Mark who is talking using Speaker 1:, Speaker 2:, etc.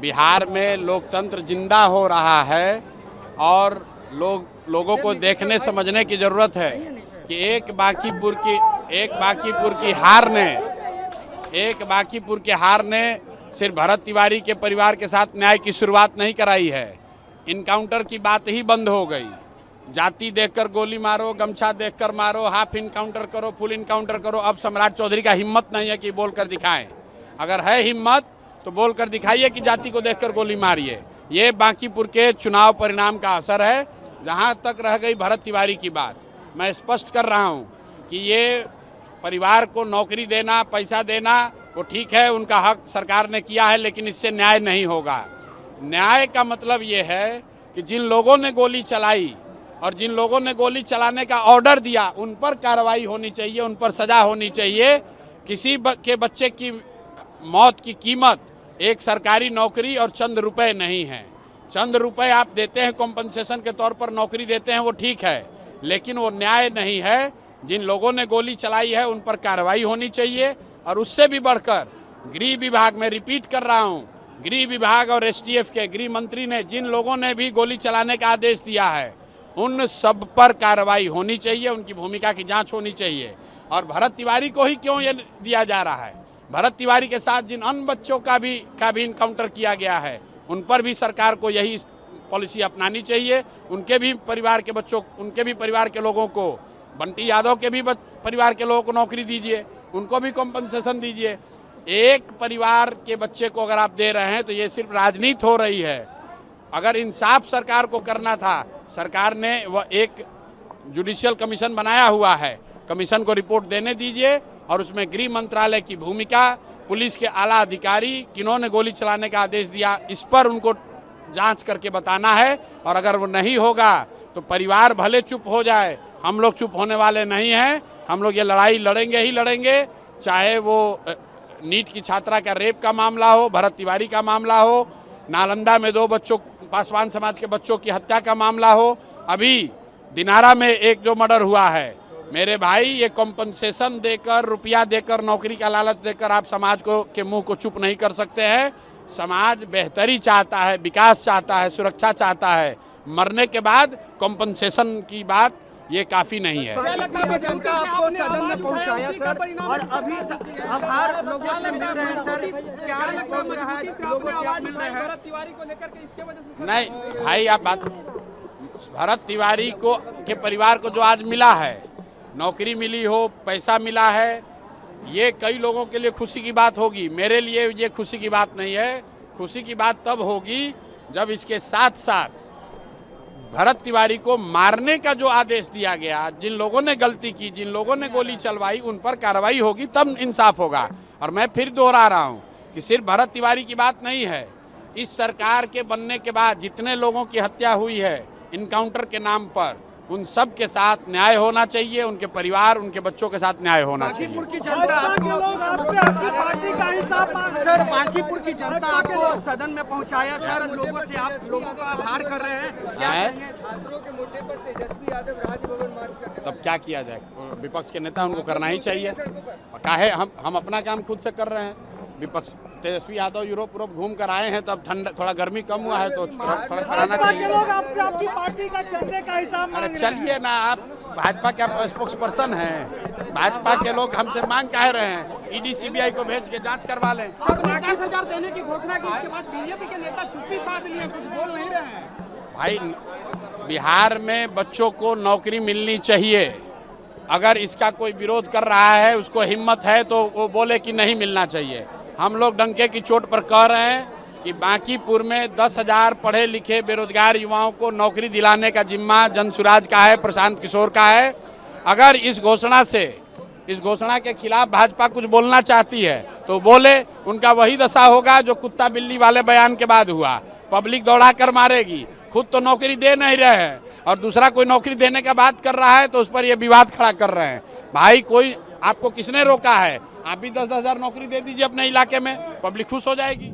Speaker 1: बिहार में लोकतंत्र जिंदा हो रहा है और लोगों को देखने समझने की ज़रूरत है कि एक बांकीपुर की हार ने सिर्फ भरत तिवारी के परिवार के साथ न्याय की शुरुआत नहीं कराई है। इनकाउंटर की बात ही बंद हो गई। जाति देखकर गोली मारो, गमछा देखकर मारो, हाफ इनकाउंटर करो, फुल इनकाउंटर करो। अब सम्राट चौधरी का हिम्मत नहीं है कि बोलकर दिखाएं। अगर है हिम्मत तो बोलकर दिखाइए कि जाति को देखकर गोली मारिए। ये बांकीपुर के चुनाव परिणाम का असर है। जहां तक रह गई भरत तिवारी की बात, मैं स्पष्ट कर रहा हूं कि ये परिवार को नौकरी देना, पैसा देना वो ठीक है, उनका हक सरकार ने किया है, लेकिन इससे न्याय नहीं होगा। न्याय का मतलब ये है कि जिन लोगों ने गोली चलाई और जिन लोगों ने गोली चलाने का ऑर्डर दिया उन पर कार्रवाई होनी चाहिए, उन पर सजा होनी चाहिए। किसी के बच्चे की मौत की कीमत एक सरकारी नौकरी और चंद रुपए नहीं है। चंद रुपए आप देते हैं कॉम्पनसेशन के तौर पर, नौकरी देते हैं, वो ठीक है, लेकिन वो न्याय नहीं है। जिन लोगों ने गोली चलाई है उन पर कार्रवाई होनी चाहिए। और उससे भी बढ़कर गृह विभाग में, रिपीट कर रहा हूँ, गृह विभाग और एसटीएफ के गृह मंत्री ने जिन लोगों ने भी गोली चलाने का आदेश दिया है उन सब पर कार्रवाई होनी चाहिए, उनकी भूमिका की जांच होनी चाहिए। और भरत तिवारी को ही क्यों ये दिया जा रहा है? भरत तिवारी के साथ जिन अन्य बच्चों का भी इनकाउंटर किया गया है उन पर भी सरकार को यही पॉलिसी अपनानी चाहिए। उनके भी परिवार के बच्चों, उनके भी परिवार के लोगों को, बंटी यादव के भी परिवार के लोगों को नौकरी दीजिए, उनको भी कॉम्पनसेशन दीजिए। एक परिवार के बच्चे को अगर आप दे रहे हैं तो ये सिर्फ राजनीति हो रही है। अगर इंसाफ सरकार को करना था, सरकार ने वह एक जुडिशियल कमीशन बनाया हुआ है, कमीशन को रिपोर्ट देने दीजिए और उसमें गृह मंत्रालय की भूमिका, पुलिस के आला अधिकारी किन्होंने गोली चलाने का आदेश दिया, इस पर उनको जांच करके बताना है। और अगर वो नहीं होगा तो परिवार भले चुप हो जाए, हम लोग चुप होने वाले नहीं हैं। हम लोग ये लड़ाई लड़ेंगे ही लड़ेंगे, चाहे वो नीट की छात्रा का रेप का मामला हो, भरत तिवारी का मामला हो, नालंदा में 2 बच्चों, पासवान समाज के बच्चों की हत्या का मामला हो, अभी दिनारा में एक जो मर्डर हुआ है। मेरे भाई, ये कॉम्पनसेशन देकर, रुपया देकर, नौकरी का लालच देकर आप समाज को के मुंह को चुप नहीं कर सकते हैं। समाज बेहतरी चाहता है, विकास चाहता है, सुरक्षा चाहता है। मरने के बाद कॉम्पनसेशन की बात ये काफी नहीं है।
Speaker 2: जनता आपको सदन में पहुंचाया सर, और अभी आभार लोगों से मिल रहे हैं सर, क्या पहुंच रहा है, लोगों से आप मिल रहे हैं? भरत तिवारी को लेकर के इसके वजह से
Speaker 1: नहीं भाई, आप बात, भरत तिवारी को के परिवार को जो आज मिला है, नौकरी मिली हो, पैसा मिला है, ये कई लोगों के लिए खुशी की बात होगी। मेरे लिए ये खुशी की बात नहीं है। खुशी की बात तब होगी जब इसके साथ साथ भरत तिवारी को मारने का जो आदेश दिया गया, जिन लोगों ने गलती की, जिन लोगों ने गोली चलवाई, उन पर कार्रवाई होगी, तब इंसाफ होगा। और मैं फिर दोहरा रहा हूँ कि सिर्फ भरत तिवारी की बात नहीं है। इस सरकार के बनने के बाद जितने लोगों की हत्या हुई है इनकाउंटर के नाम पर, उन सब के साथ न्याय होना चाहिए। उनके परिवार, उनके बच्चों के साथ न्याय होना चाहिए।
Speaker 2: बांकीपुर की जनता आपकी पार्टी का हिसाब मांग सर, बांकीपुर की जनता आपको सदन में पहुंचाया सर, लोगों से आप लोगों का आभार कर रहे हैं। क्या कहेंगे? छात्रों के मुद्दे पर तेजस्वी यादव राजभवन मार्च कर, तब
Speaker 1: क्या किया जाए? विपक्ष के नेता, उनको करना ही चाहिए। काहे हम अपना काम खुद से कर रहे हैं। विपक्ष, तेजस्वी यादव यूरोप घूम कर आए हैं, तब ठंडा, थोड़ा गर्मी कम हुआ है तो सड़क कराना चाहिए।
Speaker 2: लोग आपसे आपकी पार्टी का चंदे का हिसाब
Speaker 1: अरे चलिए ना, आप भाजपा के स्पोक्स पर्सन हैं, भाजपा के लोग हमसे मांग कह रहे हैं, ईडी सीबीआई को भेज के जांच करवा लें।
Speaker 2: 10,000 देने की घोषणा की, इसके बाद बीजेपी के नेता चुप्पी साध लिए, कुछ बोल नहीं रहे हैं।
Speaker 1: भाई, बिहार में बच्चों को नौकरी मिलनी चाहिए। अगर इसका कोई विरोध कर रहा है, उसको हिम्मत है तो वो बोले कि नहीं मिलना चाहिए। हम लोग डंके की चोट पर कह रहे हैं कि बांकीपुर में 10,000 पढ़े लिखे बेरोजगार युवाओं को नौकरी दिलाने का जिम्मा जनसुराज का है, प्रशांत किशोर का है। अगर इस घोषणा के खिलाफ भाजपा कुछ बोलना चाहती है तो बोले, उनका वही दशा होगा जो कुत्ता बिल्ली वाले बयान के बाद हुआ। पब्लिक दौड़ा कर मारेगी, खुद तो नौकरी दे नहीं रहे हैं और दूसरा कोई नौकरी देने का बात कर रहा है तो उस पर ये विवाद खड़ा कर रहे हैं। भाई, कोई आपको किसने रोका है? आप भी 10,000 नौकरी दे दीजिए अपने इलाके में, पब्लिक खुश हो जाएगी।